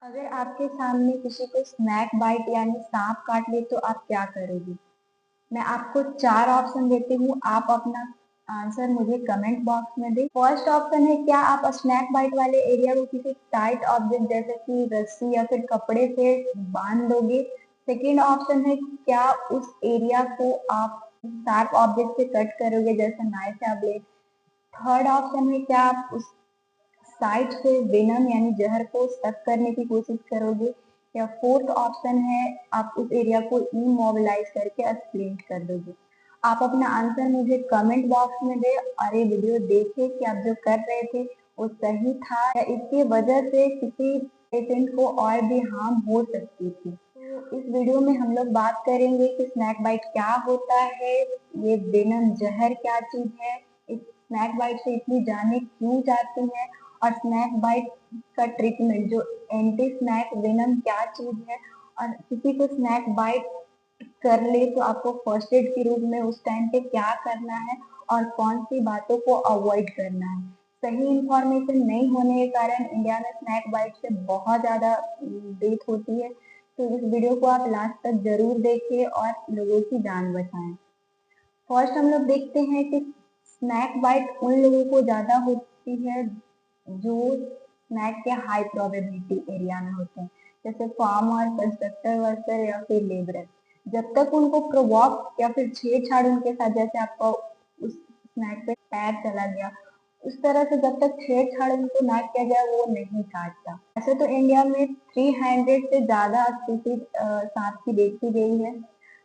अगर आपके सामने किसी को स्नैक बाइट यानी सांप काट ले तो आप क्या करोगे? मैं आपको 4 ऑप्शन देती हूँ, आप अपना आंसर मुझे कमेंट बॉक्स में दें। फर्स्ट ऑप्शन है, क्या आप स्नैक बाइट वाले एरिया को किसी टाइट ऑब्जेक्ट जैसे कि रस्सी या फिर कपड़े से बांध दोगे। सेकेंड ऑप्शन है, क्या उस एरिया को आप शार्प ऑब्जेक्ट से कट करोगे जैसे नाइफ या ब्लेड। थर्ड ऑप्शन है, क्या आप उस साइड से वेनम यानी जहर को सक करने की कोशिश करोगे। या फोर्थ ऑप्शन है, आप उस एरिया को इमोबिलाइज करके स्प्लिंट कर दोगे। आप अपना आंसर मुझे कमेंट बॉक्स में दे और ये वीडियो देखे कि आप जो कर रहे थे वो सही था या इसकी वजह से किसी पेशेंट को और भी हार्म हो सकती थी। तो इस वीडियो में हम लोग बात करेंगे कि स्नैक बाइट क्या होता है, ये वेनम जहर क्या चीज है, इस स्नैक बाइट से इतनी जानें क्यों जाती है और स्नैक बाइट का ट्रीटमेंट जो एंटी स्नैक वेनम क्या चीज है, और किसी को स्नैक बाइट कर ले तो आपको फर्स्ट एड के रूप में उस टाइम पे क्या करना है और कौन सी बातों को अवॉइड करना है। सही इंफॉर्मेशन नहीं होने के कारण इंडिया में स्नैक बाइट से बहुत ज़्यादा डेथ होती है। तो इस वीडियो को आप लास्ट तक जरूर देखिए और लोगों की जान बचाएं। फर्स्ट हम लोग देखते हैं कि स्नैक बाइट उन लोगों को ज़्यादा होती है जो स्नैक के हाई प्रोबेबिलिटी एरिया में होते हैं, जैसे फार्मर, कंस्ट्रक्टर वर्कर या फिर लेबरर। जब तक उनको प्रोवॉक या फिर छेड़छाड़ उनके साथ, जैसे आपका उस स्नैक पे पैर चला गया, उस तरह से जब तक छेड़छाड़ उनको ना किया जाए वो नहीं काटता। ऐसे तो इंडिया में 300 से ज्यादा स्पीसीज सांप की देखी गई है,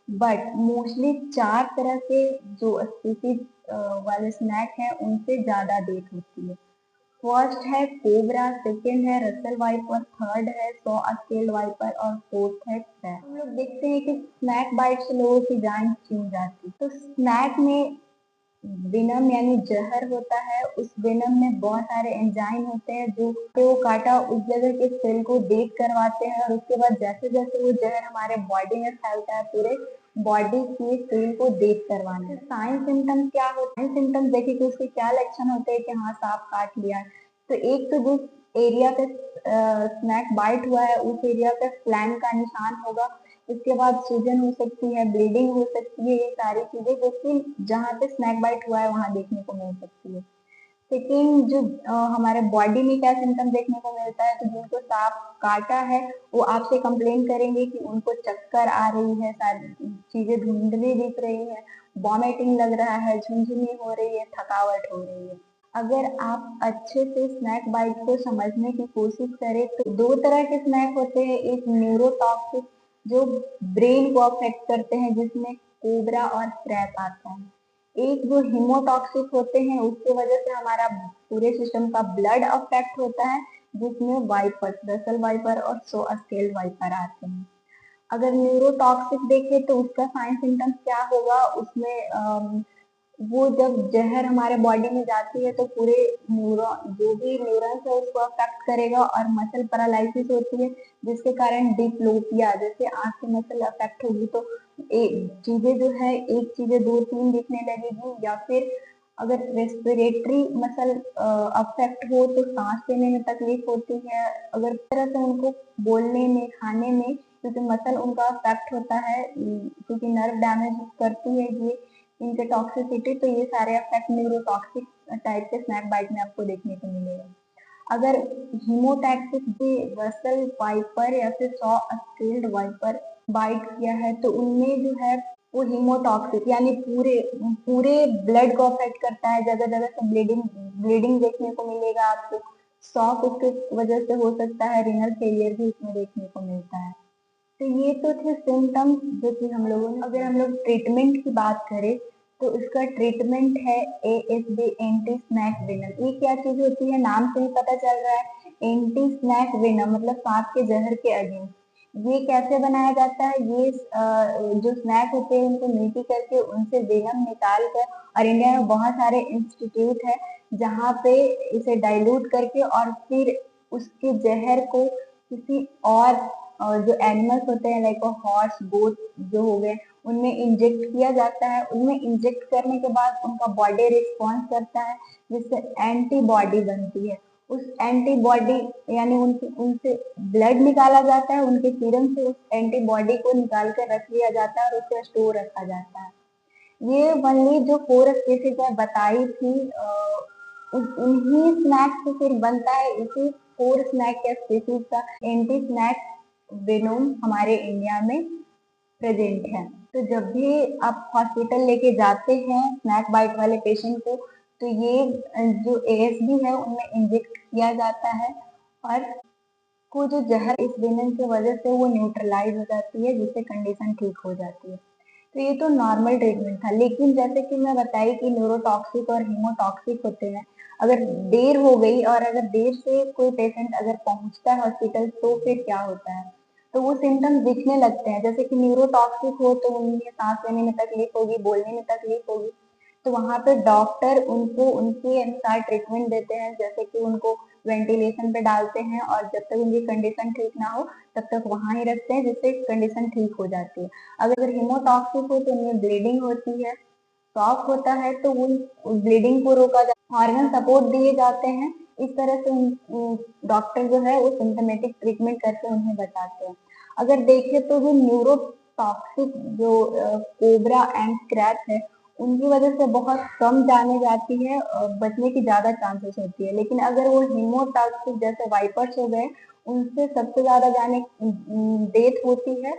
बट मोस्टली 4 तरह के जो स्पीसीज वाले स्नैक हैं उनसे ज्यादा डेथ होती है। फर्स्ट है कोबरा, सेकंड है रसल वाइपर, थर्ड है सॉ स्केल्ड वाइपर और फोर्थ है क्रैब। हम लोग देखते हैं कि स्नैक बाइट से लोगों की जान क्यों जाती है। तो स्नैक में वेनम यानी जहर होता है, उस वेनम में बहुत सारे एंजाइम होते हैं जो वो काटा उस जगह के सेल को डेट करवाते हैं, और उसके बाद जैसे जैसे वो जहर हमारे बॉडी में फैलता है पूरे बॉडी के सेल को डेट करवाने। साइन सिम्टम्स क्या होते हैं? सिम्टम्स देखिए कि उसके क्या लक्षण होते हैं कि हाँ सांप काट लिया। तो एक तो जिस एरिया पे स्नैक बाइट हुआ है उस एरिया पे फ्लैम का निशान होगा। इसके बाद सूजन हो सकती है, ब्लीडिंग हो सकती है, ये सारी चीजें जो कि जहाँ पे स्नैक बाइट हुआ है वहां देखने को मिल सकती है। सेकेंड, जो हमारे बॉडी में क्या सिम्टम देखने को मिलता है, तो जिनको सांप काटा है वो आपसे कंप्लेन करेंगे कि उनको चक्कर आ रही है, सारी चीजें धुंधली दिख रही है, वॉमिटिंग लग रहा है, झुंझुनी हो रही है, थकावट हो रही है। अगर आप अच्छे से स्नैक बाइट को समझने की कोशिश करें तो 2 तरह के स्नैक होते हैं। एक न्यूरोटॉक्सिक जो ब्रेन को अफेक्ट करते हैं, जिसमें कोबरा और क्रैब आता है। एक जो हीमोटॉक्सिक होते हैं उसके वजह से हमारा पूरे सिस्टम का ब्लड अफेक्ट होता है, जिसमें वाइपर, रसल वाइपर और सो स्केल्ड वाइपर आते हैं। अगर न्यूरोटॉक्सिक देखें तो उसका साइन सिम्टम्स क्या होगा, उसमें वो जब जहर हमारे बॉडी में जाती है तो पूरे न्यूरॉन, जो भी न्यूरॉन्स है उसको अफेक्ट करेगा और मसल पैरालिसिस होती है, जिसके कारण डिप्लोपिया, जैसे आंख की मसल अफेक्ट होगी तो चीजें जो है एक चीजें दो तीन दिखने लगेगी। या फिर अगर रेस्पिरेटरी मसल अफेक्ट हो तो सांस लेने में तकलीफ होती है। अगर इस तरह से उनको बोलने में, खाने में, क्योंकि मसल उनका अफेक्ट होता है, क्योंकि नर्व डैमेज करती है ये इनके टॉक्सिसिटी, तो ये सारे अफेक्ट न्यूरोटॉक्सिक टाइप के स्नैक बाइट में आपको देखने को मिलेगा। अगर हीमोटैक्सिक भी रसल वाइपर या फिर सॉ स्केल्ड वाइपर बाइट किया है तो उनमें जो है वो हीमोटॉक्सिक यानी पूरे पूरे ब्लड को अफेक्ट करता है, जगह जगह से ब्लीडिंग ब्लीडिंग देखने को मिलेगा आपको। शॉक उसके वजह से हो सकता है, रिनल फेलियर भी इसमें देखने को मिलता है। तो ये तो थे सिम्टम्स जो कि हम लोगों ने। अगर हम लोग ट्रीटमेंट की बात करें तो इसका ट्रीटमेंट है ASV, एंटी स्नैक वेनम। ये क्या चीज होती है, नाम से ही पता चल रहा है, एंटी स्नैक वेनम मतलब सांप के जहर के अगेंस्ट। ये कैसे बनाया जाता है, ये जो स्नैक होते हैं उनको मीठी करके उनसे वेनम निकाल कर, और इंडिया में बहुत सारे इंस्टीट्यूट है जहाँ पे इसे डाइल्यूट करके और फिर उसके जहर को किसी और जो एनिमल्स होते हैं लाइक हॉर्स, गोट जो हो गए, उनमें इंजेक्ट किया जाता है। उनमें इंजेक्ट करने के बाद उनका बॉडी रिस्पॉन्स करता है, जिससे एंटीबॉडी बनती है, उस एंटीबॉडी यानी उनसे उनसे ब्लड निकाला जाता है, उनके सीरम से उस एंटीबॉडी को निकाल कर रख लिया जाता है और उसे स्टोर रखा जाता है। ये वनली जो 4 स्पीसीज मैं बताई थी, उन्हीं स्नैक्स से फिर बनता है इसी 4 स्नैक या स्पीसीज का एंटी स्नैक वेनोम हमारे इंडिया में प्रेजेंट है। तो जब भी आप हॉस्पिटल लेके जाते हैं स्नैक बाइट वाले पेशेंट को, तो ये जो एएसडी है उनमें इंजेक्ट किया जाता है और वो जो जहर इस वेनम की वजह से वो न्यूट्रलाइज हो जाती है, जिससे कंडीशन ठीक हो जाती है। तो ये तो नॉर्मल ट्रीटमेंट था, लेकिन जैसे कि मैं बताई कि न्यूरोटॉक्सिक और हीमोटॉक्सिक होते हैं। अगर देर हो गई और अगर देर से कोई पेशेंट अगर पहुंचता है हॉस्पिटल, तो फिर क्या होता है, तो वो सिम्टम्स दिखने लगते हैं। जैसे कि न्यूरोटॉक्सिक हो तो उनमें सांस लेने में तकलीफ होगी, बोलने में तकलीफ होगी, तो वहाँ पे डॉक्टर उनको उनके अनुसार ट्रीटमेंट देते हैं, जैसे कि उनको वेंटिलेशन पे डालते हैं और जब तक उनकी कंडीशन ठीक ना हो तब तक वहाँ ही रखते हैं, जिससे कंडीशन ठीक हो जाती है। अगर हीमोटॉक्सिक हो तो उनमें ब्लीडिंग होती है, शॉक होता है तो उन ब्लीडिंग को रोका जाता है, ऑर्गन सपोर्ट दिए जाते हैं। इस तरह से डॉक्टर जो है वो सिम्टोमेटिक ट्रीटमेंट करके उन्हें बताते हैं। अगर देखें तो जो न्यूरोटॉक्सिक जो कोबरा एंड क्रैच है, उनकी वजह से बहुत कम जाने जाती है, बचने की ज्यादा चांसेस होती है। लेकिन अगर वो हीमोटॉक्सिक जैसे वाइपर्स हो गए, उनसे सबसे ज्यादा जाने डेथ होती है,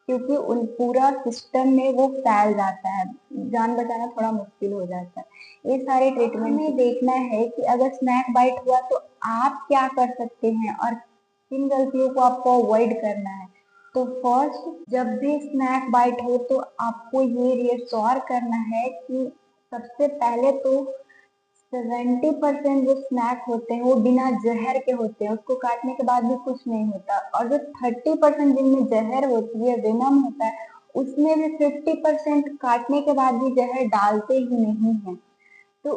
क्योंकि उन पूरा सिस्टम में वो फैल जाता है, जान बचाना थोड़ा मुश्किल हो जाता है। ये सारे ट्रीटमेंट में देखना है कि अगर स्नैक बाइट हुआ तो आप क्या कर सकते हैं और किन गलतियों को आपको अवॉइड करना है। तो फर्स्ट, जब भी स्नैक बाइट हो तो आपको ये रिएश्योर करना है कि सबसे पहले तो 70% जो स्नैक होते हैं वो बिना जहर के होते हैं, उसको काटने के बाद भी कुछ नहीं होता। और जो 30% जिनमें जहर होती है, वेनम होता है, उसमें भी 50% काटने के बाद भी जहर डालते ही नहीं है। तो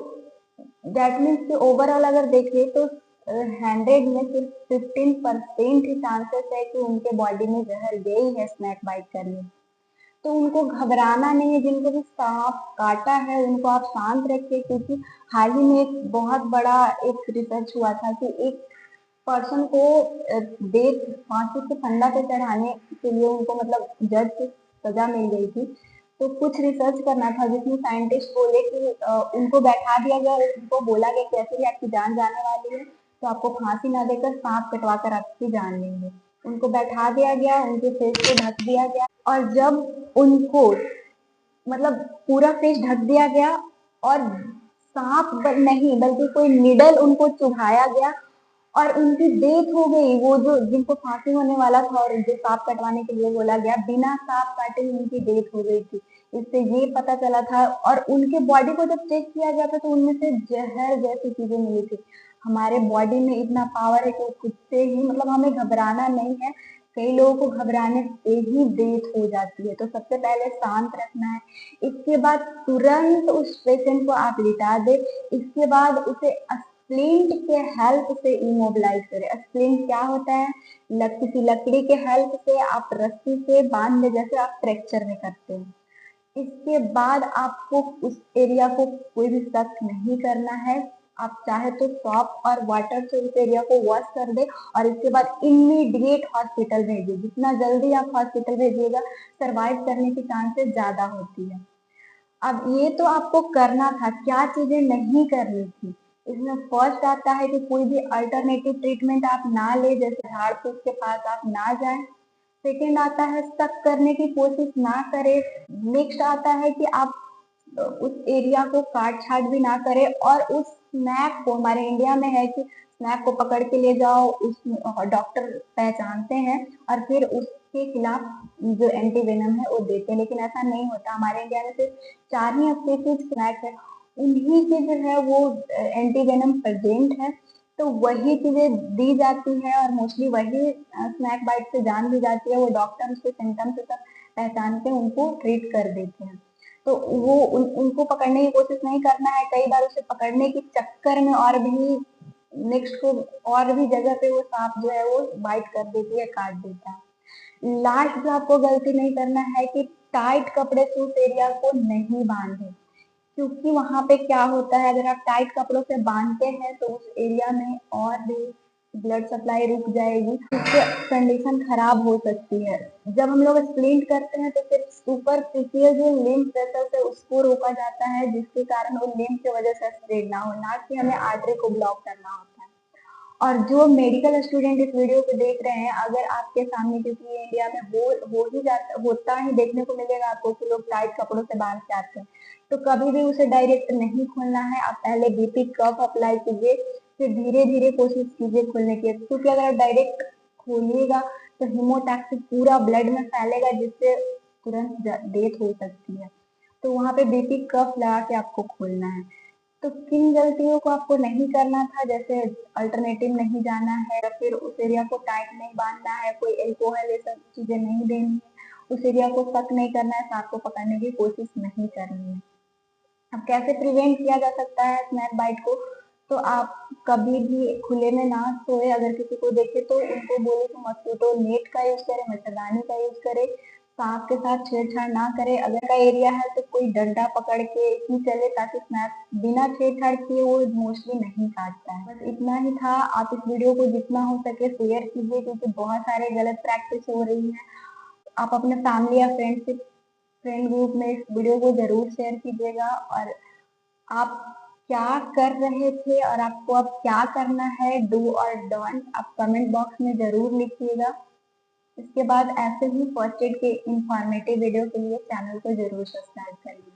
दैट मीन्स कि ओवरऑल अगर देखें तो 100 में सिर्फ 15% ही चांसेस है कि उनके बॉडी में जहर गई है स्नैक बाइट करने से। तो उनको घबराना नहीं है, जिनको भी सांप काटा है उनको आप शांत रखिए, क्योंकि हाल ही में एक बहुत बड़ा एक रिसर्च हुआ था कि एक पर्सन को डेथ फांसी के फंदा पे चढ़ाने के लिए उनको मतलब जज से सजा मिल गई थी। तो कुछ रिसर्च करना था जिसमें साइंटिस्ट बोले कि उनको बैठा दिया गया, उनको बोला गया कि ऐसे ही आपकी जान जाने वाली है तो आपको फांसी ना देकर सांप कटवा कर आपकी जान लेंगे। उनको बैठा दिया गया, उनके फेस को ढक दिया गया और जब उनको मतलब पूरा फेस ढक दिया गया और नहीं बल्कि कोई निडल उनको चुभाया गया और उनकी डेथ हो गई। वो जो जिनको फांसी होने वाला था और जो सांप कटवाने के लिए बोला गया, बिना सांप काटे ही उनकी डेथ हो गई थी। इससे ये पता चला था और उनके बॉडी को जब चेक किया गया था तो उनमें से जहर जैसी चीजें मिली थी। हमारे बॉडी में इतना पावर है कि खुद से ही मतलब हमें घबराना नहीं है। कई लोगों को घबराने से ही डेथ हो जाती है, तो सबसे पहले शांत रखना है। इसके बाद तुरंत उस पेशेंट को आप लिटा दे। इसके बाद उसे स्प्लिंट के हेल्प से इमोबिलाइज करें। स्प्लिंट क्या होता है, किसी लकड़ी के हेल्प से आप रस्सी से बांध दे, जैसे आप फ्रैक्चर में करते हैं। इसके बाद आपको उस एरिया को कोई भी टच नहीं करना है। आप चाहे तो सॉप और वाटर से उस एरिया को वॉश कर दे और इसके बाद इमीडिएट हॉस्पिटल भेजिए। जितना जल्दी आप हॉस्पिटल भेजिएगा, सरवाइव करने की चांसेस ज्यादा होती है। अब ये तो आपको करना था, क्या चीजें नहीं करनी थी। इसमें फर्स्ट आता है कि कोई भी अल्टरनेटिव ट्रीटमेंट आप ना ले, जैसे झाड़ फूक के पास आप ना जाएं। सेकेंड आता है शक करने की कोशिश ना करें। नेक्स्ट आता है कि आप उस एरिया को काट छाट भी ना करें और उस स्नैक को, हमारे इंडिया में है कि स्नैक को पकड़ के ले जाओ, उस डॉक्टर पहचानते हैं और फिर उसके खिलाफ जो एंटी वेनम है वो देते हैं, लेकिन ऐसा नहीं होता। हमारे इंडिया में सिर्फ 4 ही स्पीसीज स्नैक है, उन्हीं के जो है वो एंटी वेनम प्रेजेंट है, तो वही चीजें दी जाती है और मोस्टली वही स्नैक बाइट से जान भी जाती है। वो डॉक्टर उसके सिम्टम्स से सब पहचान के उनको ट्रीट कर देते हैं। तो वो उनको पकड़ने की कोशिश नहीं करना है। कई बार उसे पकड़ने के चक्कर में और भी नेक्स्ट को और भी जगह पे वो सांप जो है वो बाइट कर देती है, काट देता है। लास्ट जो आपको गलती नहीं करना है कि टाइट कपड़े से उस एरिया को नहीं बांधे। क्योंकि वहाँ पे क्या होता है, अगर आप टाइट कपड़ों से बांधते हैं तो उस एरिया में और भी ब्लड सप्लाई रुक जाएगी, जिससे कंडीशन खराब हो सकती है। जब हम लोग स्प्लिंट करते हैं तो फिर सुपरफिशियल जो लिम्फ वेसल्स है उसको रोका जाता है, जिसके कारण वो लिम्फ की वजह से स्प्रेड ना हो, ना कि हमें आर्टरी को ब्लॉक करना होता है। और जो मेडिकल स्टूडेंट इस वीडियो को देख रहे हैं, अगर आपके सामने, क्योंकि ये इंडिया में हो ही जाता, होता ही देखने को मिलेगा आपको कि लोग टाइट कपड़ों से बांध के आते हैं, तो कभी भी उसे डायरेक्ट नहीं खोलना है। आप पहले बीपी कफ अप्लाई कीजिए, फिर धीरे धीरे कोशिश कीजिए खोलने की, क्योंकि अगर आप डायरेक्ट खोलिएगा तो हीमोटैक्सिस पूरा ब्लड में फैलेगा, जिससे तुरंत डेथ हो सकती है। तो वहाँ पे बीपी कफ लगा के आपको खोलना है। तो किन गलतियों को आपको नहीं करना था, जैसे अल्टरनेटिव नहीं जाना है, या फिर उस एरिया को टाइट नहीं बांधना है, कोई एल्कोहल ये सब चीजें नहीं देनी है, उस एरिया को सक नहीं करना है, सांप को पकड़ने की कोशिश नहीं करनी है। अब कैसे प्रिवेंट किया जा सकता है स्नैक बाइट को? तो आप कभी भी खुले में ना सोए, अगर किसी को देखे तो उनको बोले कि मस्कीटो नेट का यूज करे, मच्छरदानी का यूज करे, सांप के साथ छेड़छाड़ ना करे। अगर का एरिया है तो कोई डंडा पकड़ के ही चले, ताकि स्नैक बिना छेड़छाड़ किए वो मोस्टली नहीं काटता है। बस इतना ही था। आप इस वीडियो को जितना हो सके शेयर कीजिए, क्योंकि बहुत सारे गलत प्रैक्टिस हो रही है। आप अपने फैमिली या फ्रेंड ग्रुप में इस वीडियो को जरूर शेयर कीजिएगा। और आप क्या कर रहे थे और आपको अब क्या करना है, डू और डोंट, आप कमेंट बॉक्स में जरूर लिखिएगा। इसके बाद ऐसे ही फर्स्ट एड के इंफॉर्मेटिव वीडियो के लिए चैनल को जरूर सब्सक्राइब करिए।